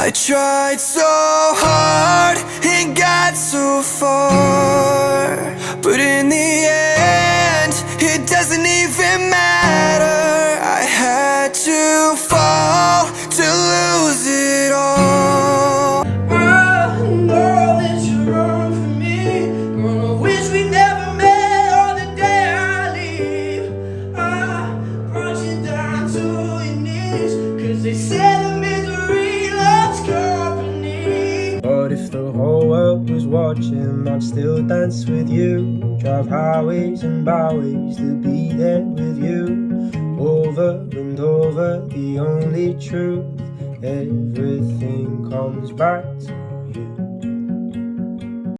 I tried so hard and got so far, but in the end, it doesn't even matter. I had to fall to lose it all. I know that you're wrong for me. Gonna wish we never met on the day I leave. I brought you down to your knees, 'cause they said the misery loves company. But if the whole world was watching, I'd still dance with you. Drive highways and byways to be there with you. Over and over, the only truth. Everything comes back to